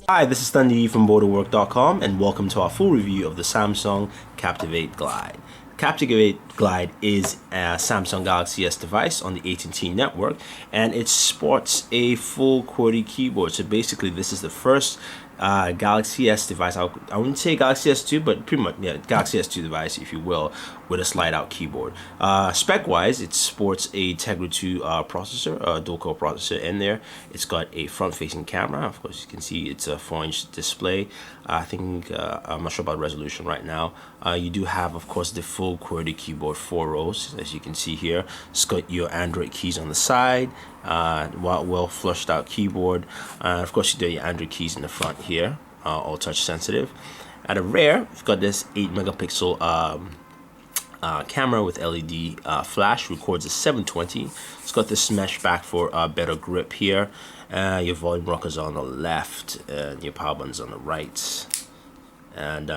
Hi, this is Thunder from Booredatwork.com and welcome to our full review of the Samsung Captivate Glide. Captivate Glide is a Samsung Galaxy S device on the AT&T network, and it sports a full QWERTY keyboard. So basically this is the first Galaxy S device, I wouldn't say Galaxy S2, but pretty much, yeah, Galaxy S2 device, if you will, with a slide-out keyboard. Spec-wise, it sports a Tegra 2 processor, dual-core processor in there. It's got a front-facing camera. Of course, you can see it's a 4-inch display. I think, I'm not sure about resolution right now. You do have, of course, the full QWERTY keyboard, 4 rows, as you can see here. It's got your Android keys on the side, well flushed out keyboard. Of course, you do your Android keys in the front here, all touch sensitive. At the rear, you've got this 8 megapixel camera with LED flash, records at 720. It's got this mesh back for better grip here. Your volume rockers on the left and your power buttons on the right. And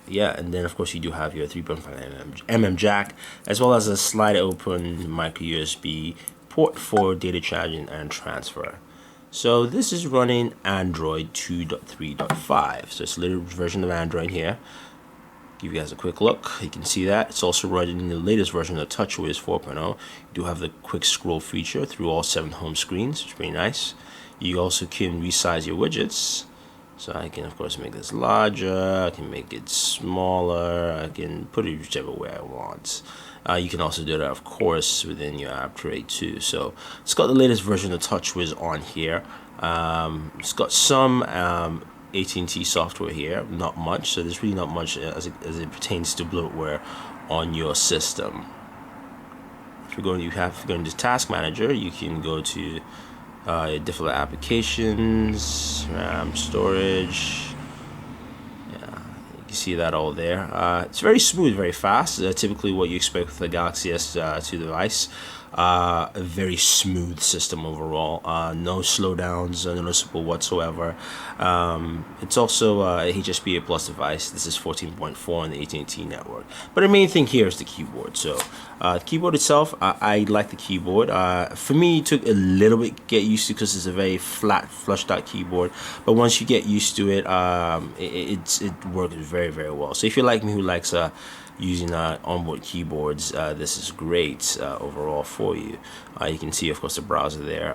yeah, and then of course you do have your 3.5mm jack, as well as a slide open micro USB port for data charging and transfer. So this is running Android 2.3.5, so it's a little version of Android here. Give you guys a quick look. You can see that it's also running the latest version of TouchWiz 4.0. You do have the quick scroll feature through all 7 home screens, which is pretty nice. You also can resize your widgets. So I can, of course, make this larger, I can make it smaller, I can put it whichever way I want. You can also do that, of course, within your app tray too. So it's got the latest version of TouchWiz on here. It's got some AT&T software here, not much. So there's really not much as it pertains to bloatware on your system. If you're going to Task Manager, you can go to different applications, RAM, storage. Yeah, you can see that all there. It's very smooth, very fast. Typically what you expect with the Galaxy S2 device. A very smooth system overall. No slowdowns, noticeable whatsoever. It's also a HSPA Plus device. This is 14.4 on the AT&T network. But the main thing here is the keyboard. So the keyboard itself, I like the keyboard. For me, it took a little bit to get used to because it's a very flat, flushed out keyboard. But once you get used to it, it works very, very well. So if you're like me who likes using onboard keyboards, this is great overall for you. You can see, of course, the browser there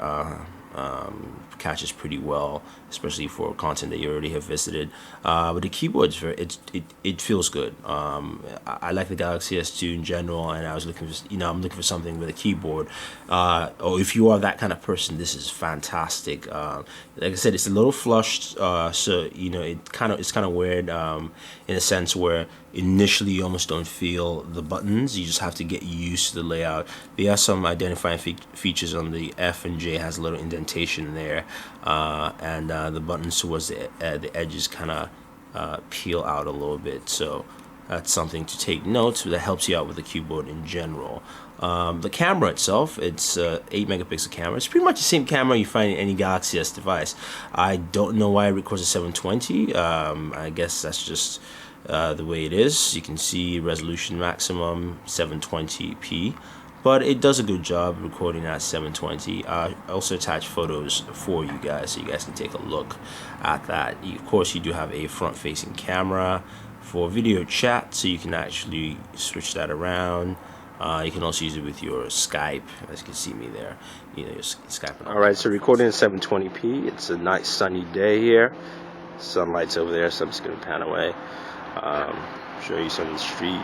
catches pretty well, especially for content that you already have visited. But the keyboard's it feels good. I like the Galaxy S2 in general, and I was looking for, I'm looking for something with a keyboard. Or if you are that kind of person, this is fantastic. Like I said, it's a little flushed, so it's kind of weird in a sense where initially you almost don't feel the buttons. You just have to get used to the layout. There are some identifying features on the F and J, has a little indentation there, and the buttons towards the edges kind of peel out a little bit. So that's something to take note that helps you out with the keyboard in general. The camera itself, it's 8 megapixel camera. It's pretty much the same camera you find in any Galaxy S device. I don't know why it records at 720. I guess that's just the way it is. You can see resolution maximum 720p, but it does a good job recording at 720. I also attach photos for you guys so you guys can take a look at that. Of course, you do have a front-facing camera for video chat, so you can actually switch that around. You can also use it with your Skype, as you can see me there. Your Skype. Alright, so recording at 720p. It's a nice sunny day here. Sunlight's over there, so I'm just going to pan away. Show you some of the street.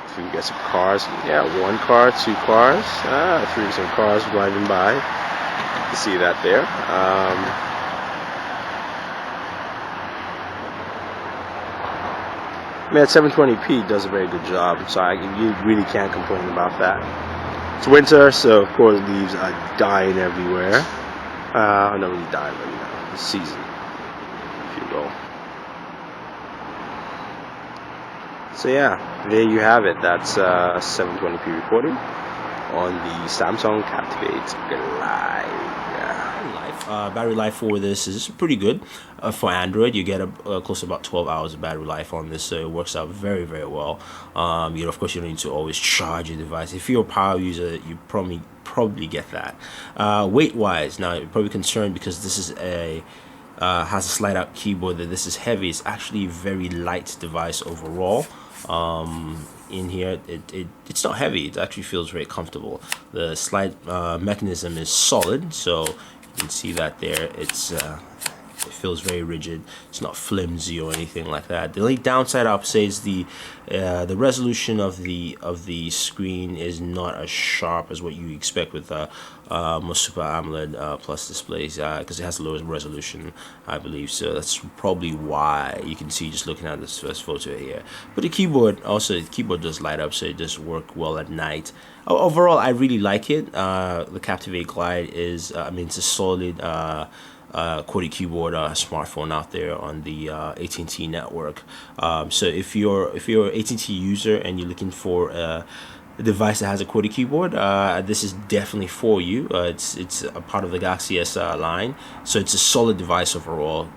If we can get some cars. Yeah, 1 car, 2 cars. I see some cars driving by. You can see that there. At 720p, it does a very good job. So you really can't complain about that. It's winter, so of course leaves are dying everywhere. Not really dying, but it's season, if you will. So yeah, there you have it. That's 720p recording on the Samsung Captivate Glide. Battery life for this is pretty good. For Android, you get close to about 12 hours of battery life on this, so it works out very, very well. Of course, you don't need to always charge your device. If you're a power user, you probably probably get that. Weight wise, now you're probably concerned because this is a has a slide out keyboard, that this is heavy. It's actually a very light device overall. In here, it's not heavy. It actually feels very comfortable. The slide mechanism is solid, so you can see that there. It feels very rigid. It's not flimsy or anything like that. The only downside I'll say is the resolution of the screen is not as sharp as what you expect with most Super AMOLED Plus displays, because it has a lower resolution, I believe. So that's probably why you can see just looking at this first photo here. But the keyboard does light up, so it does work well at night. Overall, I really like it. The Captivate Glide is, I mean, it's a solid QWERTY keyboard smartphone out there on the AT&T network. So if you're an AT&T user and you're looking for a device that has a QWERTY keyboard, this is definitely for you. It's a part of the Galaxy S line, so it's a solid device overall.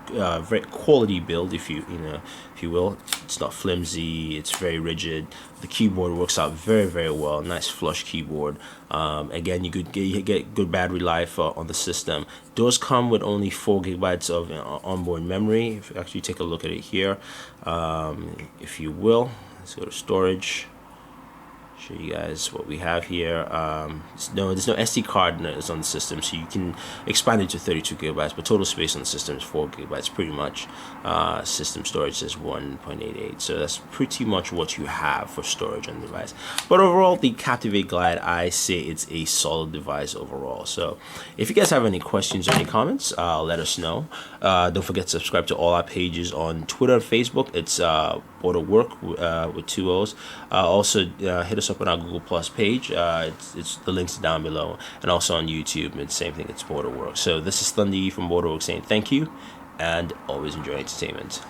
Very quality build, if you will. It's not flimsy. It's very rigid. The keyboard works out very well. Nice flush keyboard. Again, you get good battery life on the system. Does come with only 4 gigabytes of onboard memory. If you actually take a look at it here, if you will, let's go to storage. Show you guys what we have here. There's no SD card that's on the system, so you can expand it to 32 gigabytes, but total space on the system is 4 gigabytes pretty much. System storage is 1.88, so that's pretty much what you have for storage on the device. But overall, the Captivate Glide, I say it's a solid device overall. So if you guys have any questions or any comments, let us know. Don't forget to subscribe to all our pages on Twitter and Facebook. It's Booredatwork with 2 O's. Also hit us up on our Google Plus page. It's the links down below, and also on YouTube. It's the same thing. It's Booredatwork. So this is Thunder from Booredatwork saying thank you, and always enjoy entertainment.